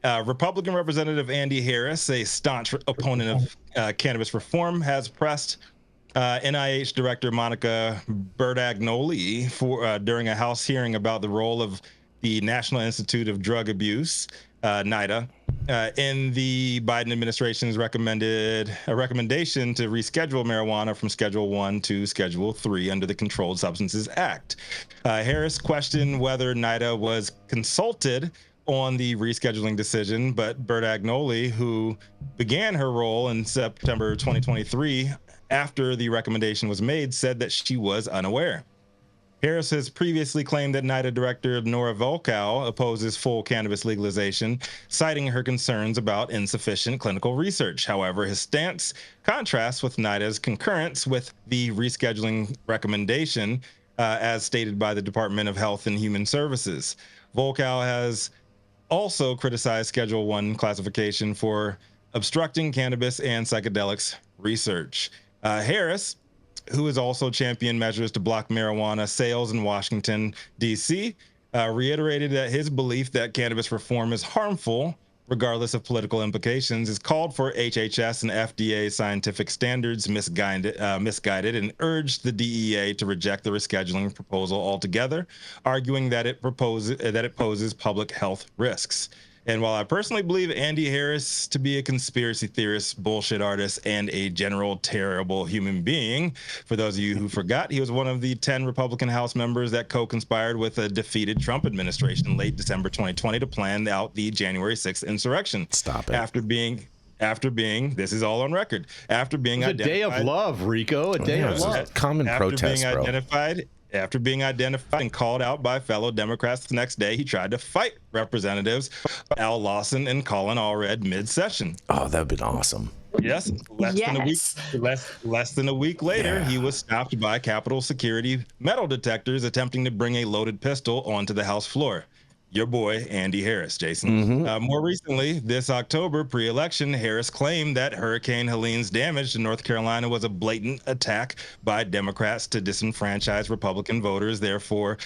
Republican Representative Andy Harris, a staunch opponent of cannabis reform, has pressed NIH Director Monica Bertagnolli during a House hearing about the role of the National Institute of Drug Abuse, NIDA, in the Biden administration's recommendation to reschedule marijuana from Schedule 1 to Schedule 3 under the Controlled Substances Act. Harris questioned whether NIDA was consulted on the rescheduling decision, but Bertagnolli, who began her role in September 2023 after the recommendation was made, said that she was unaware. Harris has previously claimed that NIDA Director Nora Volkow opposes full cannabis legalization, citing her concerns about insufficient clinical research. However, his stance contrasts with NIDA's concurrence with the rescheduling recommendation, as stated by the Department of Health and Human Services. Volkow has also criticized Schedule 1 classification for obstructing cannabis and psychedelics research. Harris, who has also championed measures to block marijuana sales in Washington, D.C., reiterated that his belief that cannabis reform is harmful, regardless of political implications, is called for HHS and FDA scientific standards misguided, and urged the DEA to reject the rescheduling proposal altogether, arguing that it poses public health risks. And while I personally believe Andy Harris to be a conspiracy theorist, bullshit artist, and a general terrible human being, for those of you who forgot, he was one of the 10 Republican House members that co-conspired with a defeated Trump administration in late December 2020 to plan out the January 6th insurrection. Stop it. After being, this is all on record, after being identified. A day of love, Rico. A day of love. Common protest, bro. After being identified and called out by fellow Democrats the next day, he tried to fight Representatives Al Lawson and Colin Allred mid-session. Oh, that would have been awesome. Yes. Less than a week later, he was stopped by Capitol Security metal detectors attempting to bring a loaded pistol onto the House floor. Your boy, Andy Harris, Jason. More recently, this October, pre-election, Harris claimed that Hurricane Helene's damage to North Carolina was a blatant attack by Democrats to disenfranchise Republican voters. Therefore,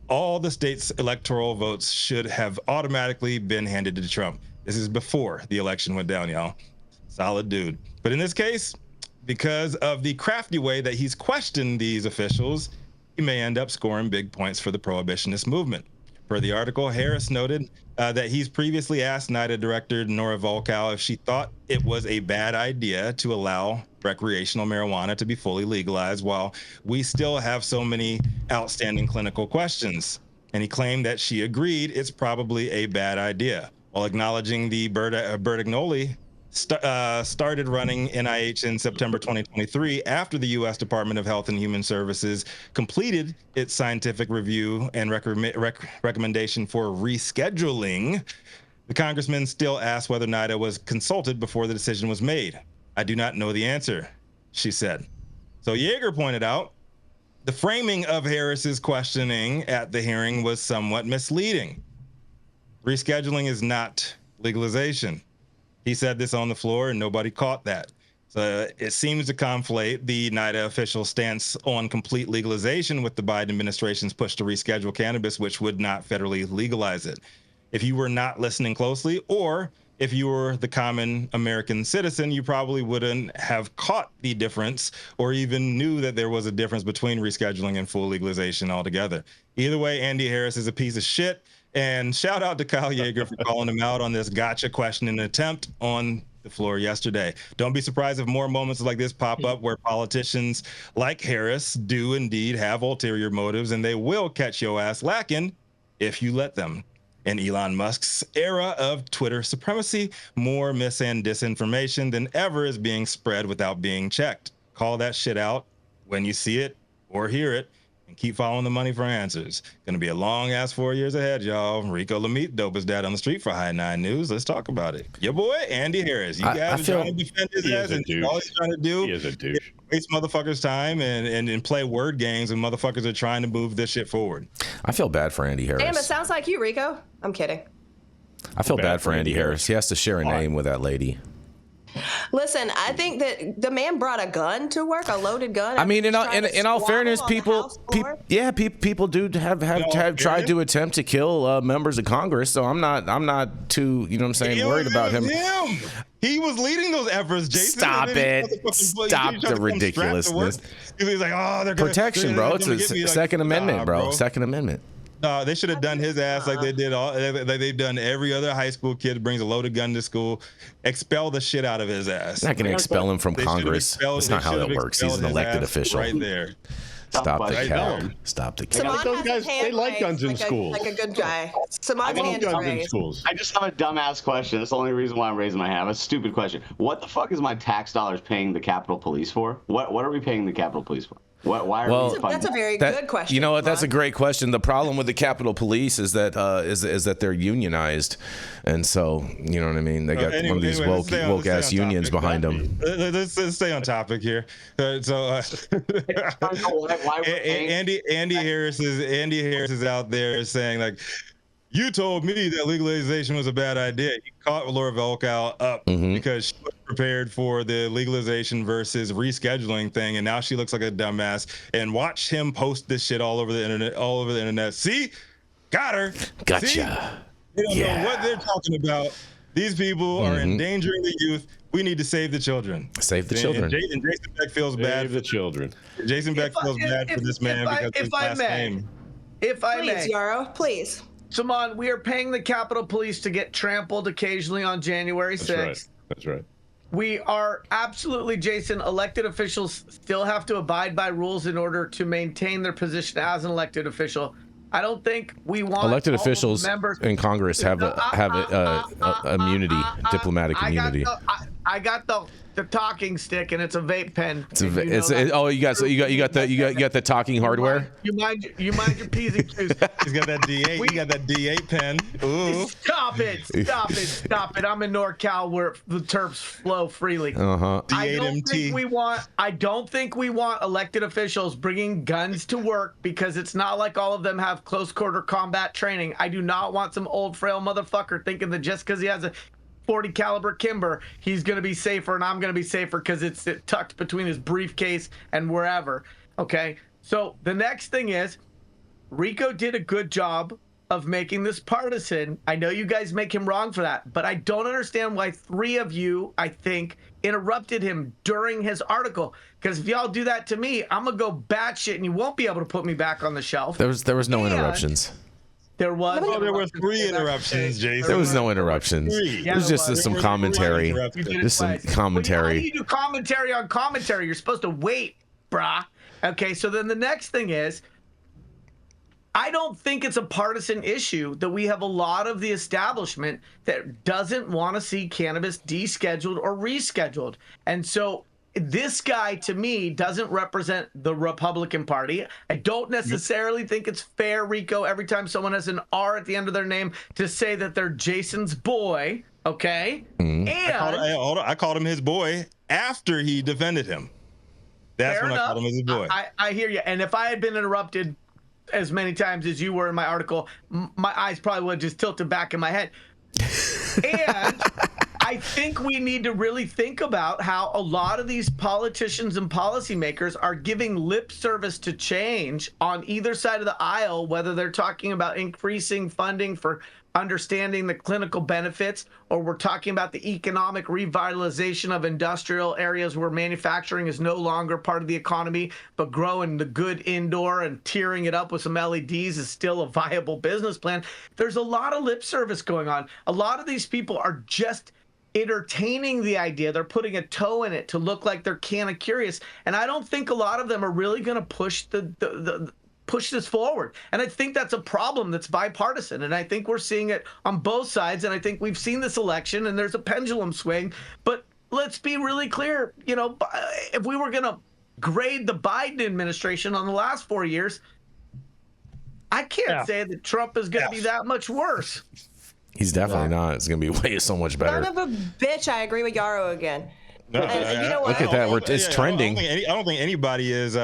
all the state's electoral votes should have automatically been handed to Trump. This is before the election went down, y'all. Solid dude. But in this case, because of the crafty way that he's questioned these officials, he may end up scoring big points for the prohibitionist movement. Per the article, Harris noted that he's previously asked NIDA Director Nora Volkow if she thought it was a bad idea to allow recreational marijuana to be fully legalized while we still have so many outstanding clinical questions. And he claimed that she agreed it's probably a bad idea, while acknowledging the Bertagnolli started running NIH in September 2023 after the U.S. Department of Health and Human Services completed its scientific review and recommendation for rescheduling. The congressman still asked whether NIDA was consulted before the decision was made. I do not know the answer, she said. So Yeager pointed out the framing of Harris's questioning at the hearing was somewhat misleading. Rescheduling is not legalization. He said this on the floor and nobody caught that. So it seems to conflate the NIDA official stance on complete legalization with the Biden administration's push to reschedule cannabis, which would not federally legalize it. If you were not listening closely, or if you were the common American citizen, you probably wouldn't have caught the difference or even knew that there was a difference between rescheduling and full legalization altogether. Either way, Andy Harris is a piece of shit. And shout out to Kyle Yeager for calling him out on this gotcha questioning attempt on the floor yesterday. Don't be surprised if more moments like this pop up where politicians like Harris do indeed have ulterior motives, and they will catch your ass lacking if you let them. In Elon Musk's era of Twitter supremacy, more mis and disinformation than ever is being spread without being checked. Call that shit out when you see it or hear it. And keep following the money for answers. Going to be a long ass 4 years ahead, y'all. Rico Lamitte, dopest dad on the street for High 9 News. Let's talk about it. Your boy, Andy Harris. You guys are trying to defend his ass, and all he's trying to do is waste motherfuckers' time and play word games, and motherfuckers are trying to move this shit forward. I feel bad for Andy Harris. Damn, it sounds like you, Rico. I'm kidding. I feel bad for Andy Harris. He has to share a name with that lady. Listen, I think that the man brought a gun to work, a loaded gun. I mean, in all fairness, people do have tried to attempt to kill members of Congress. So I'm not too, you know what I'm saying, worried about him. He was leading those efforts, Jason. Stop the ridiculousness. He's like, oh, they're protection, bro. It's a Second Amendment, bro. Second Amendment. No, they should have done his ass like they did they've done every other high school kid who brings a loaded gun to school. Expel the shit out of his ass. Not going to expel him from Congress. That's not how that works. He's an elected official. Right there. Stop the cap. Stop the cap. Those guys, they like guns in schools. Like a good guy. Samon's hand guns raised. in schools. I just have a dumbass question. That's the only reason why I'm raising my hand. A stupid question. What the fuck is my tax dollars paying the Capitol Police for? What are we paying the Capitol Police for? Why are we funding? That's a very good question. You know what? That's a great question. The problem with the Capitol Police is that is that they're unionized, and so you know what I mean. They got one of these woke ass unions behind them. Let's stay on topic here. Andy Harris is out there saying like, you told me that legalization was a bad idea. He caught Laura Volkow up because she was prepared for the legalization versus rescheduling thing, and now she looks like a dumbass. And watch him post this shit all over the internet. See? Got her. Gotcha. See? They don't know what they're talking about. These people are endangering the youth. We need to save the children. Save the children. And Jason Beck feels bad for the children. Jason Beck feels bad for this man because his last name. If I may. Please, Yarrow, please. Simon, we are paying the Capitol Police to get trampled occasionally on January 6th. That's right. We are absolutely, Jason, elected officials still have to abide by rules in order to maintain their position as an elected official. I don't think we want elected officials in Congress have immunity, diplomatic immunity. I got the talking stick and it's a vape pen. You got the talking hardware. You mind your P's and Q's. He's got that D8. He got that D8 pen. Ooh. Stop it! I'm in NorCal where the terps flow freely. I don't think we want elected officials bringing guns to work because it's not like all of them have close quarter combat training. I do not want some old frail motherfucker thinking that just because he has a 40 caliber Kimber, he's going to be safer and I'm going to be safer because it's tucked between his briefcase and wherever. Okay. So the next thing is Rico did a good job of making this partisan. I know you guys make him wrong for that, but I don't understand why three of you, I think, interrupted him during his article. Because if y'all do that to me, I'm going to go batshit and you won't be able to put me back on the shelf. There was no interruptions. There was. Oh, there were 3 interruptions, Jason. There was no interruptions. It was just some commentary. Just some commentary. How do you do commentary on commentary? You're supposed to wait, brah. Okay, so then the next thing is, I don't think it's a partisan issue that we have a lot of the establishment that doesn't want to see cannabis descheduled or rescheduled. And so this guy, to me, doesn't represent the Republican Party. I don't necessarily think it's fair, Rico, every time someone has an R at the end of their name to say that they're Jason's boy, okay? And I called him his boy after he defended him. That's when I called him his boy. I hear you. And if I had been interrupted as many times as you were in my article, my eyes probably would have just tilted back in my head. And I think we need to really think about how a lot of these politicians and policymakers are giving lip service to change on either side of the aisle, whether they're talking about increasing funding for understanding the clinical benefits, or we're talking about the economic revitalization of industrial areas where manufacturing is no longer part of the economy, but growing the good indoor and tearing it up with some LEDs is still a viable business plan. There's a lot of lip service going on. A lot of these people are just entertaining the idea. They're putting a toe in it to look like they're kind of curious. And I don't think a lot of them are really going to push push this forward. And I think that's a problem that's bipartisan. And I think we're seeing it on both sides. And I think we've seen this election and there's a pendulum swing. But let's be really clear. You know, if we were going to grade the Biden administration on the last 4 years, I can't say that Trump is going to be that much worse. He's definitely not. It's going to be way so much better. Son of a bitch, I agree with Yarrow again. No, and you know what? Look at that. It's trending. I don't think anybody is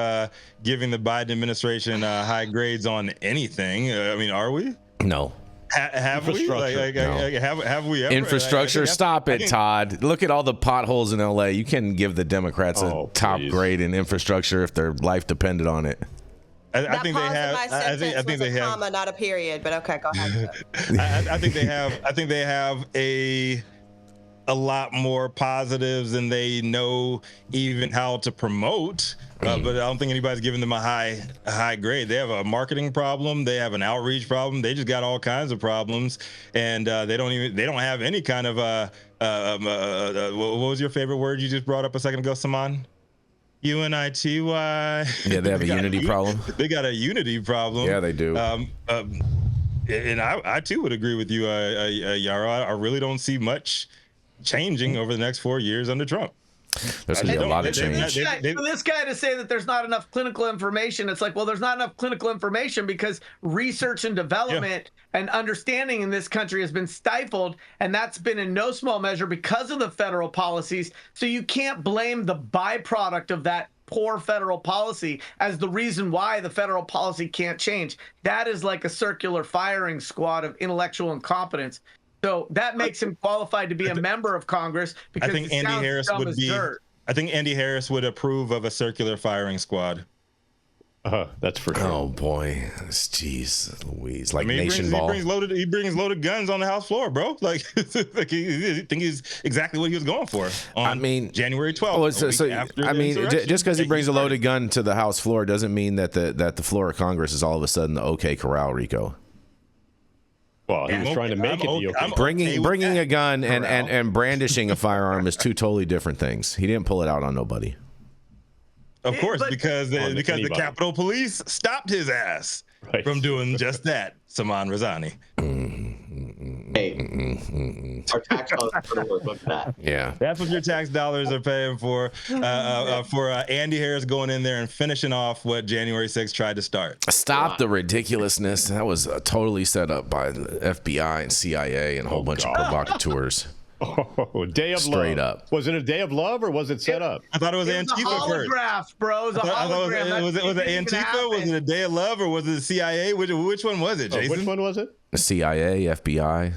giving the Biden administration high grades on anything. I mean, are we? No. Have we? Have we ever? Infrastructure, stop it, Todd. Look at all the potholes in LA. You can give the Democrats a top grade in infrastructure if their life depended on it. I think they have. I think they have. Comma, not a period. But okay, go ahead. I think they have. I think they have a lot more positives than they know even how to promote. But I don't think anybody's giving them a high grade. They have a marketing problem. They have an outreach problem. They just got all kinds of problems, and they don't have any kind of what was your favorite word you just brought up a second ago, Saman? UNITY. Yeah, they have a unity problem. They got a unity problem. Yeah, they do. And I too would agree with you, Yarrow. I really don't see much changing over the next 4 years under Trump. There's going to be a lot of change. For this guy to say that there's not enough clinical information, it's like, well, there's not enough clinical information because research and development and understanding in this country has been stifled, and that's been in no small measure because of the federal policies. So you can't blame the byproduct of that poor federal policy as the reason why the federal policy can't change. That is like a circular firing squad of intellectual incompetence. So that makes him qualified to be a member of Congress because I think Andy Harris would be. I think Andy Harris would approve of a circular firing squad. That's for sure. Oh boy, jeez, Louise, like nation ball. He brings loaded guns on the House floor, bro. Like he think he's exactly what he was going for on January 12th. Just because he brings a loaded gun to the House floor doesn't mean that the floor of Congress is all of a sudden the OK Corral, Rico. Well, he was trying to make it the OK. Bringing a gun and brandishing a firearm is two totally different things. He didn't pull it out on nobody. Of course, because the Capitol Police stopped his ass from doing just that, Saman Razani. Hey, our tax dollars are going to work with that. Yeah, that's what your tax dollars are paying for Andy Harris going in there and finishing off what January 6th tried to start. Stop the ridiculousness. That was totally set up by the FBI and CIA and a whole bunch of provocateurs. Oh, day of Straight love. up. Was it a day of love or was it set up? I thought it was Antifa first. Holograph, bro. It was a hologram. Was it Antifa? Was it a day of love or was it the CIA? Which one was it, Jason? Which one was it? The CIA, FBI,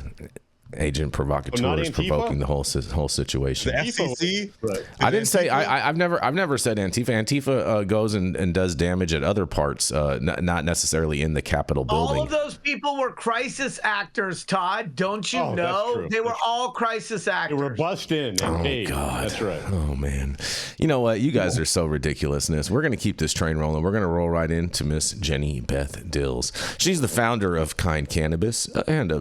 agent provocateurs provoking the whole situation. The FCC. Right. I didn't say. I've never said Antifa. Antifa goes and does damage at other parts, not necessarily in the Capitol building. All of those people were crisis actors, Todd. Don't you know? They were all crisis actors. They were bussed in and paid. God. That's right. Oh man. You know what? You guys are so ridiculousness. We're gonna keep this train rolling. We're gonna roll right into Miss Jenny Beth Dills. She's the founder of Kind Cannabis and of